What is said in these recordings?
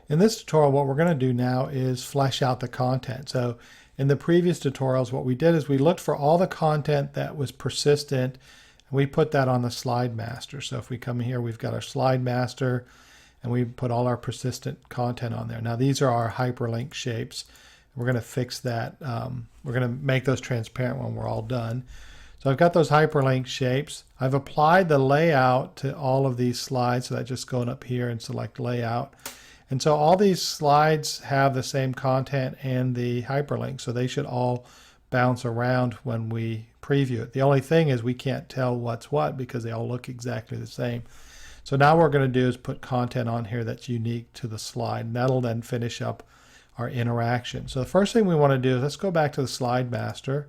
In this tutorial, what we're going to do now is flesh out the content. So in the previous tutorials, what we did is we looked for all the content that was persistent, and we put that on the slide master. So if we come here, we've got our slide master, and we put all our persistent content on there. Now these are our hyperlink shapes. We're going to fix that. We're going to make those transparent when we're all done. So I've got those hyperlink shapes. I've applied the layout to all of these slides. So that's just going up here and select layout. And so all these slides have the same content and the hyperlink. So they should all bounce around when we preview it. The only thing is we can't tell what's what because they all look exactly the same. So now what we're going to do is put content on here that's unique to the slide. And that'll then finish up our interaction. So the first thing we want to do is let's go back to the slide master.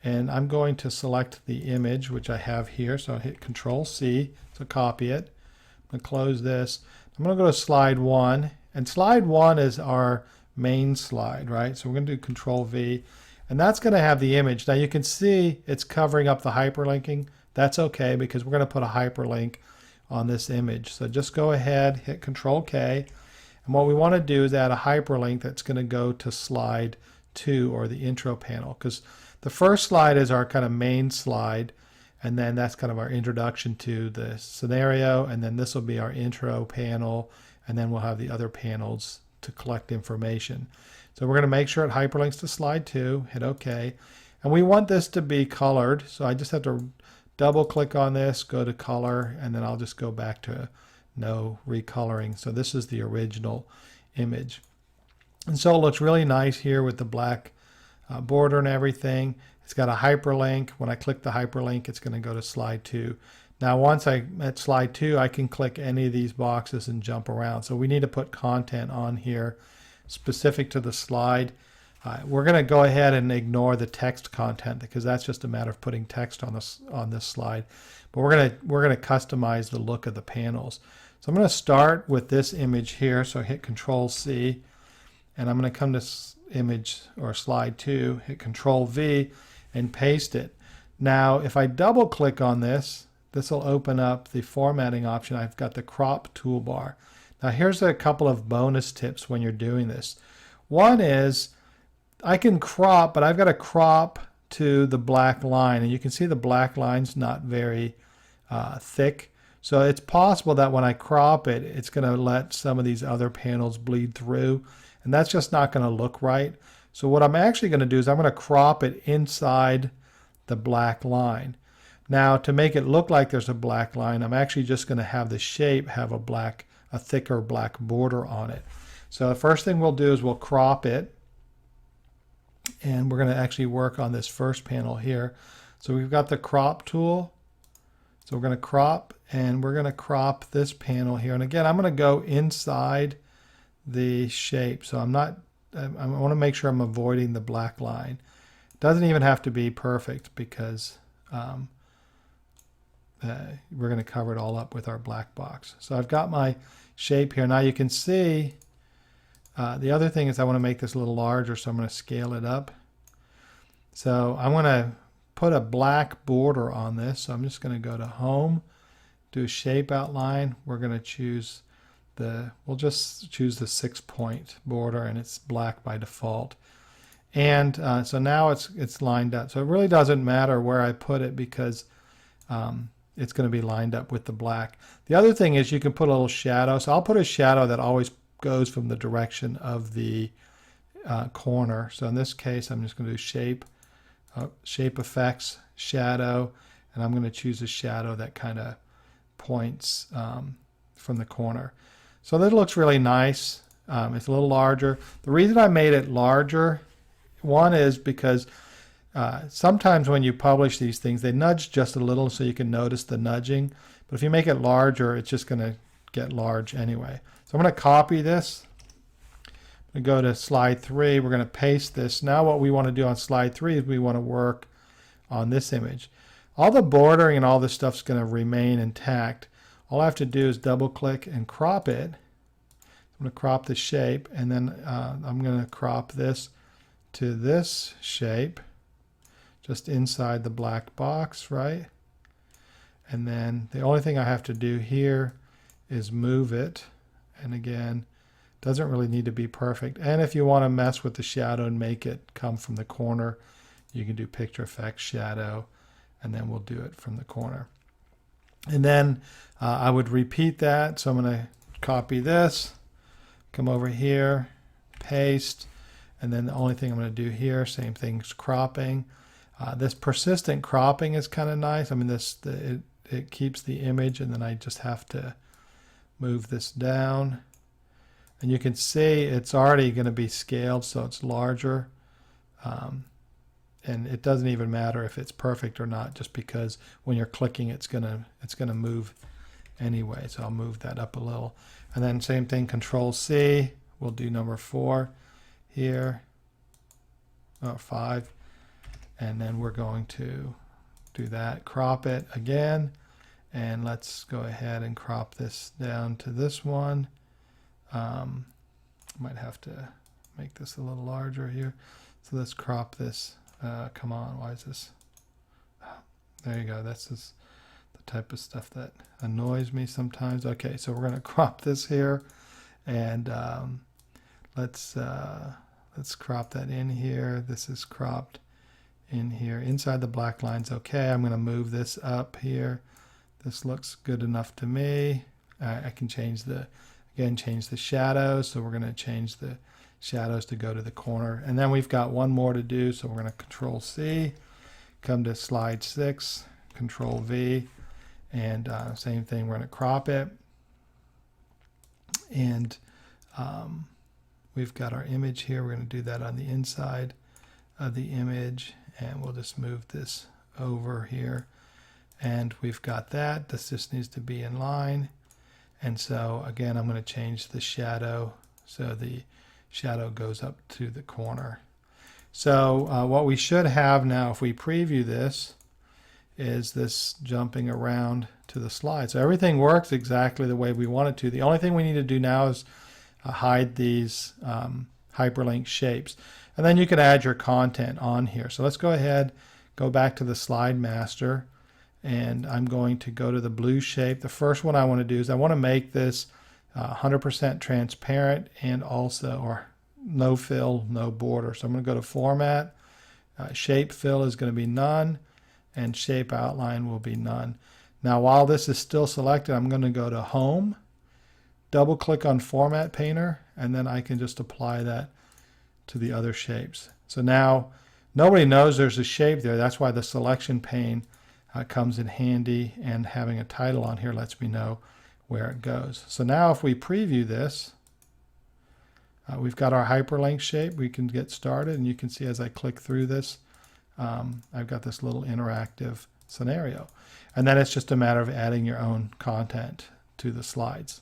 And I'm going to select the image, which I have here. So I'll hit Control C to copy it. I'm going to close this. I'm going to go to slide 1. And slide 1 is our main slide, right? So we're going to do Control V. And that's going to have the image. Now you can see it's covering up the hyperlinking. That's okay because we're going to put a hyperlink on this image. So just go ahead, hit Control K. And what we want to do is add a hyperlink that's going to go to slide 2 or the intro panel, because the first slide is our kind of main slide, and then that's kind of our introduction to the scenario, and then this will be our intro panel, and then we'll have the other panels to collect information. So we're going to make sure it hyperlinks to slide 2, hit OK, and we want this to be colored, so I just have to double click on this, go to color, and then I'll just go back to no recoloring. So this is the original image. And so it looks really nice here with the black border and everything. It's got a hyperlink. When I click the hyperlink, it's going to go to slide 2. Now once I'm at slide 2, I can click any of these boxes and jump around. So we need to put content on here specific to the slide. We're going to go ahead and ignore the text content because that's just a matter of putting text on this slide. But we're going to customize the look of the panels. So I'm going to start with this image here. So hit Control C, and I'm going to come to image or slide 2, hit Control V, and paste it. Now if I double click on this, this will open up the formatting option. I've got the crop toolbar. Now here's a couple of bonus tips when you're doing this. One is I can crop, but I've got to crop to the black line, and you can see the black line's not very thick. So it's possible that when I crop it, it's going to let some of these other panels bleed through, and that's just not going to look right. So what I'm actually going to do is I'm going to crop it inside the black line. Now to make it look like there's a black line, I'm actually just going to have the shape have a thicker black border on it. So the first thing we'll do is we'll crop it, and we're going to actually work on this first panel here. So we've got the crop tool. So we're going to crop, and we're going to crop this panel here. And again, I'm going to go inside the shape. So I want to make sure I'm avoiding the black line. It doesn't even have to be perfect because we're going to cover it all up with our black box. So I've got my shape here. Now you can see the other thing is I want to make this a little larger, so I'm going to scale it up. So I'm going to put a black border on this. So I'm just going to go to Home, do Shape Outline. We're going to choose we'll just choose the 6-point border, and it's black by default. And so now it's lined up. So it really doesn't matter where I put it because it's going to be lined up with the black. The other thing is you can put a little shadow. So I'll put a shadow that always goes from the direction of the corner. So in this case, I'm just going to do Shape Effects, Shadow, and I'm going to choose a shadow that kind of points from the corner. So that looks really nice. It's a little larger. The reason I made it larger, one is because sometimes when you publish these things, they nudge just a little so you can notice the nudging. But if you make it larger, it's just going to get large anyway. So I'm going to copy this. I'm going to go to slide 3. We're going to paste this. Now what we want to do on slide 3 is we want to work on this image. All the bordering and all this stuff is going to remain intact. All I have to do is double click and crop it. I'm going to crop the shape, and then I'm going to crop this to this shape just inside the black box, right? And then the only thing I have to do here is move it, And again, doesn't really need to be perfect. And if you want to mess with the shadow and make it come from the corner, you can do picture effects, shadow, and then we'll do it from the corner. And then I would repeat that. So I'm going to copy this, come over here, paste, and then the only thing I'm going to do here, same thing's cropping. This persistent cropping is kind of nice. I mean, it keeps the image, and then I just have to move this down. And you can see it's already going to be scaled, so it's larger. And it doesn't even matter if it's perfect or not, just because when you're clicking, it's gonna move anyway. So I'll move that up a little. And then same thing, Control C. We'll do number 4 here, or 5. And then we're going to do that, crop it again. And let's go ahead and crop this down to this one. Might have to make this a little larger here. So let's crop this. Come on, why is this? There you go. That's just the type of stuff that annoys me sometimes. Okay, so we're going to crop this here, and let's crop that in here. This is cropped in here. Inside the black line's okay. I'm going to move this up here. This looks good enough to me. I can change the shadows. So we're going to change the shadows to go to the corner. And then we've got one more to do. So we're going to Control C, come to slide 6, Control V, and same thing, we're going to crop it. And we've got our image here. We're going to do that on the inside of the image, and we'll just move this over here. And we've got that. This just needs to be in line. And so again, I'm going to change the shadow so the shadow goes up to the corner. So what we should have now, if we preview this, is this jumping around to the slide. So everything works exactly the way we want it to. The only thing we need to do now is hide these hyperlink shapes. And then you can add your content on here. So let's go ahead, go back to the slide master, and I'm going to go to the blue shape. The first one I want to do is I want to make this 100% transparent, and also, or no fill, no border. So I'm going to go to Format. Shape fill is going to be none, and shape outline will be none. Now while this is still selected, I'm going to go to Home, double click on Format Painter, and then I can just apply that to the other shapes. So now nobody knows there's a shape there. That's why the selection pane comes in handy, and having a title on here lets me know where it goes. So now if we preview this, we've got our hyperlink shape. We can get started, and you can see as I click through this, I've got this little interactive scenario. And then it's just a matter of adding your own content to the slides.